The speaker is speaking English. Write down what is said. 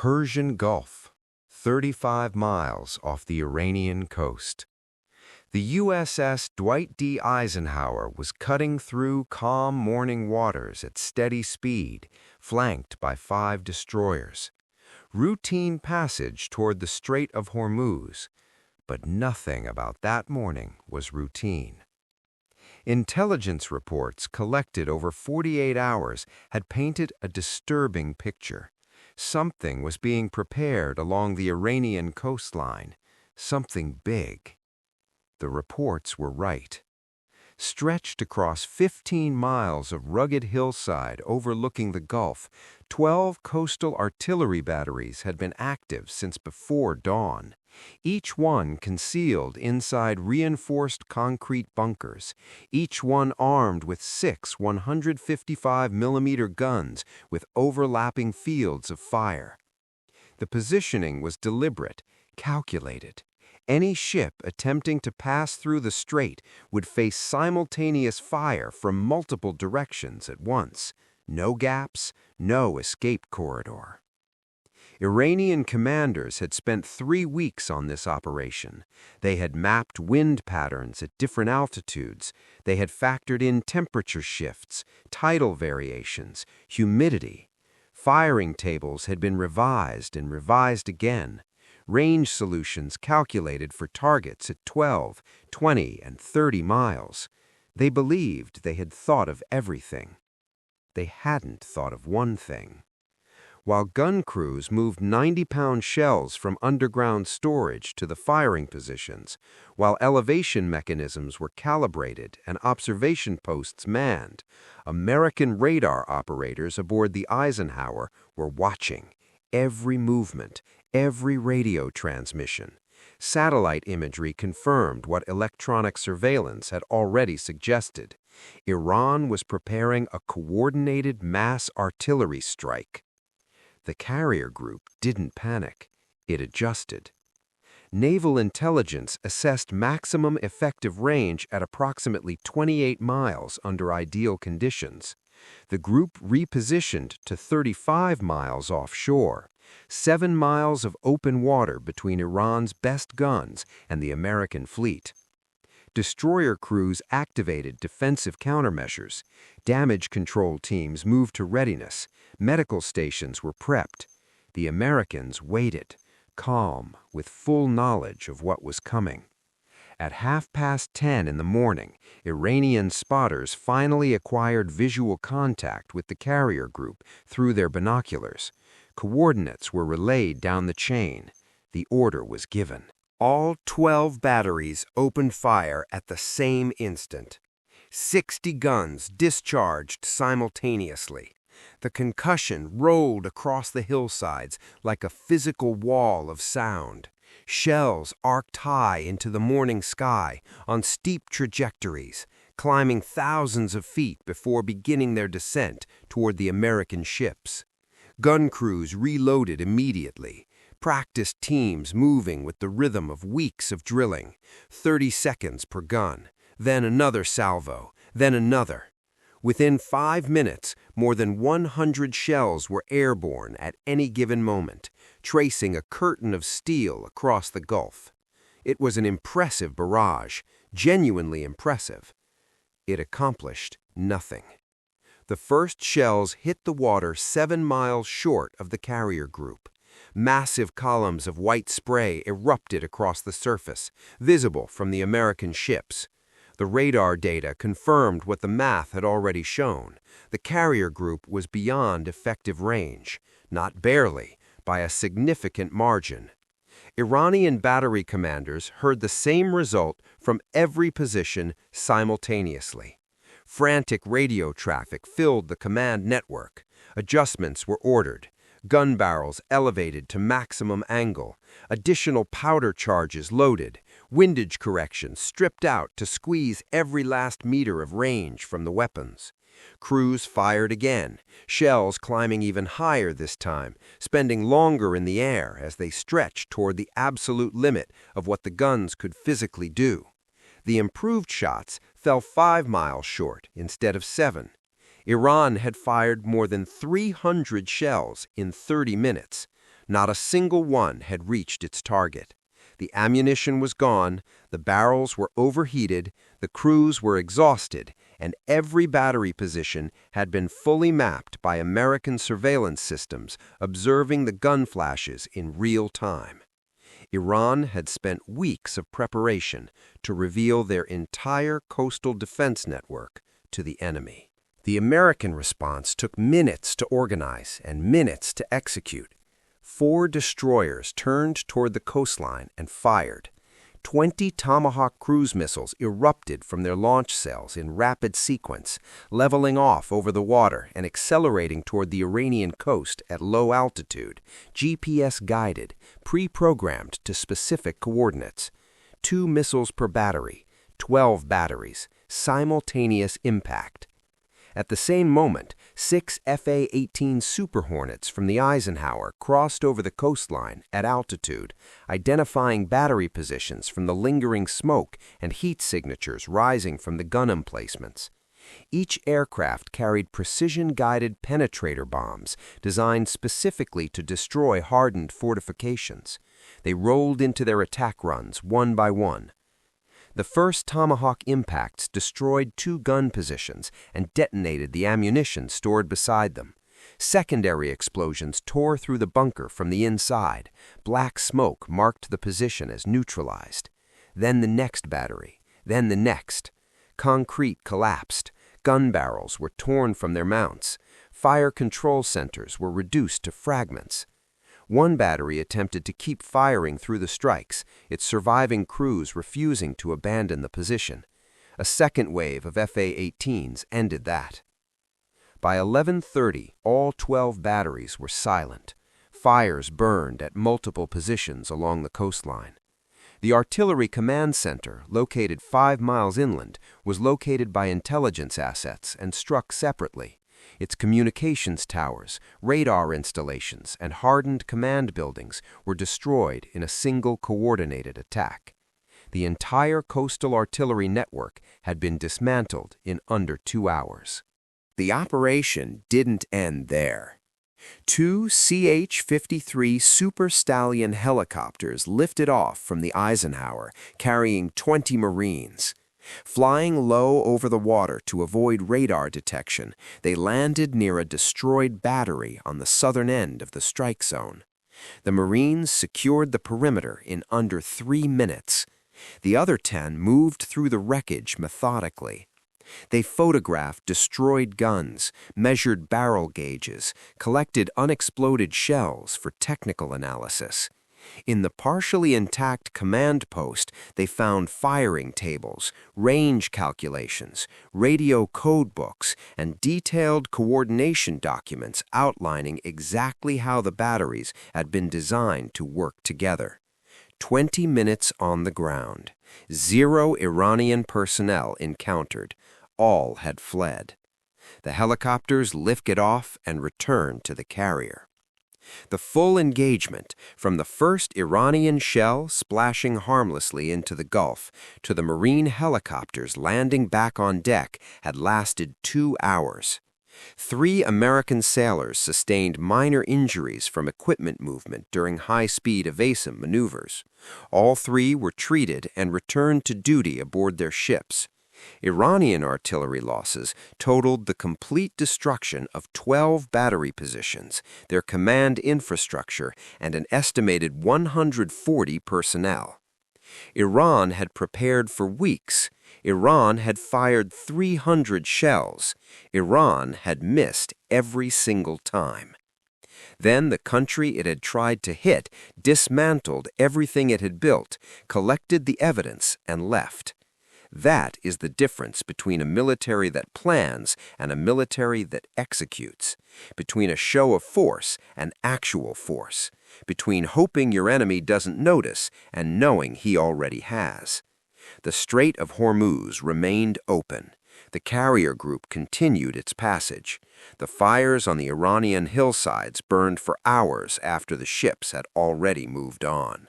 Persian Gulf, 35 miles off the Iranian coast. The USS Dwight D. Eisenhower was cutting through calm morning waters at steady speed, flanked by 5 destroyers. Routine passage toward the Strait of Hormuz, but nothing about that morning was routine. Intelligence reports collected over 48 hours had painted a disturbing picture. Something was being prepared along the Iranian coastline, something big. The reports were right. Stretched across 15 miles of rugged hillside overlooking the Gulf, 12 coastal artillery batteries had been active since before dawn, each one concealed inside reinforced concrete bunkers, each one armed with 6 155mm guns with overlapping fields of fire. The positioning was deliberate, calculated. Any ship attempting to pass through the strait would face simultaneous fire from multiple directions at once. No gaps, no escape corridor. Iranian commanders had spent 3 weeks on this operation. They had mapped wind patterns at different altitudes. They had factored in temperature shifts, tidal variations, humidity. Firing tables had been revised and revised again. Range solutions calculated for targets at 12, 20, and 30 miles. They believed they had thought of everything. They hadn't thought of one thing. While gun crews moved 90-pound shells from underground storage to the firing positions, while elevation mechanisms were calibrated and observation posts manned, American radar operators aboard the Eisenhower were watching every movement, every radio transmission. Satellite imagery confirmed what electronic surveillance had already suggested. Iran was preparing a coordinated mass artillery strike. The carrier group didn't panic. It adjusted. Naval intelligence assessed maximum effective range at approximately 28 miles under ideal conditions. The group repositioned to 35 miles offshore, 7 miles of open water between Iran's best guns and the American fleet. Destroyer crews activated defensive countermeasures. Damage control teams moved to readiness. Medical stations were prepped. The Americans waited, calm, with full knowledge of what was coming. At 10:30 in the morning, Iranian spotters finally acquired visual contact with the carrier group through their binoculars. Coordinates were relayed down the chain. The order was given. All 12 batteries opened fire at the same instant. 60 guns discharged simultaneously. The concussion rolled across the hillsides like a physical wall of sound. Shells arced high into the morning sky on steep trajectories, climbing thousands of feet before beginning their descent toward the American ships. Gun crews reloaded immediately. Practiced teams moving with the rhythm of weeks of drilling, 30 seconds per gun, then another salvo, then another. Within 5 minutes, more than 100 shells were airborne at any given moment, tracing a curtain of steel across the Gulf. It was an impressive barrage, genuinely impressive. It accomplished nothing. The first shells hit the water 7 miles short of the carrier group. Massive columns of white spray erupted across the surface, visible from the American ships. The radar data confirmed what the math had already shown. The carrier group was beyond effective range, not barely, by a significant margin. Iranian battery commanders heard the same result from every position simultaneously. Frantic radio traffic filled the command network. Adjustments were ordered. Gun barrels elevated to maximum angle, additional powder charges loaded, windage corrections stripped out to squeeze every last meter of range from the weapons. Crews fired again, shells climbing even higher this time, spending longer in the air as they stretched toward the absolute limit of what the guns could physically do. The improved shots fell 5 miles short instead of 7. Iran had fired more than 300 shells in 30 minutes. Not a single one had reached its target. The ammunition was gone, the barrels were overheated, the crews were exhausted, and every battery position had been fully mapped by American surveillance systems observing the gun flashes in real time. Iran had spent weeks of preparation to reveal their entire coastal defense network to the enemy. The American response took minutes to organize and minutes to execute. 4 destroyers turned toward the coastline and fired. 20 Tomahawk cruise missiles erupted from their launch cells in rapid sequence, leveling off over the water and accelerating toward the Iranian coast at low altitude, GPS-guided, pre-programmed to specific coordinates. 2 missiles per battery, 12 batteries, simultaneous impact. At the same moment, 6 Fa-18 Super Hornets from the Eisenhower crossed over the coastline at altitude, identifying battery positions from the lingering smoke and heat signatures rising from the gun emplacements. Each aircraft carried precision-guided penetrator bombs designed specifically to destroy hardened fortifications. They rolled into their attack runs one by one. The first Tomahawk impacts destroyed 2 gun positions and detonated the ammunition stored beside them. Secondary explosions tore through the bunker from the inside. Black smoke marked the position as neutralized. Then the next battery, then the next. Concrete collapsed. Gun barrels were torn from their mounts. Fire control centers were reduced to fragments. One battery attempted to keep firing through the strikes, its surviving crews refusing to abandon the position. A second wave of Fa-18s ended that. By 11:30, all 12 batteries were silent. Fires burned at multiple positions along the coastline. The Artillery Command Center, located 5 miles inland, was located by intelligence assets and struck separately. Its communications towers, radar installations, and hardened command buildings were destroyed in a single coordinated attack. The entire coastal artillery network had been dismantled in under 2 hours. The operation didn't end there. 2 CH-53 Super Stallion helicopters lifted off from the Eisenhower, carrying 20 Marines. Flying low over the water to avoid radar detection, they landed near a destroyed battery on the southern end of the strike zone. The Marines secured the perimeter in under 3 minutes. The other 10 moved through the wreckage methodically. They photographed destroyed guns, measured barrel gauges, collected unexploded shells for technical analysis. In the partially intact command post, they found firing tables, range calculations, radio code books, and detailed coordination documents outlining exactly how the batteries had been designed to work together. 20 minutes on the ground. 0 Iranian personnel encountered. All had fled. The helicopters lifted off and returned to the carrier. The full engagement, from the first Iranian shell splashing harmlessly into the Gulf to the Marine helicopters landing back on deck, had lasted 2 hours. 3 American sailors sustained minor injuries from equipment movement during high-speed evasive maneuvers. All 3 were treated and returned to duty aboard their ships. Iranian artillery losses totaled the complete destruction of 12 battery positions, their command infrastructure, and an estimated 140 personnel. Iran had prepared for weeks. Iran had fired 300 shells. Iran had missed every single time. Then the country it had tried to hit dismantled everything it had built, collected the evidence, and left. That is the difference between a military that plans and a military that executes, between a show of force and actual force, between hoping your enemy doesn't notice and knowing he already has. The Strait of Hormuz remained open. The carrier group continued its passage. The fires on the Iranian hillsides burned for hours after the ships had already moved on.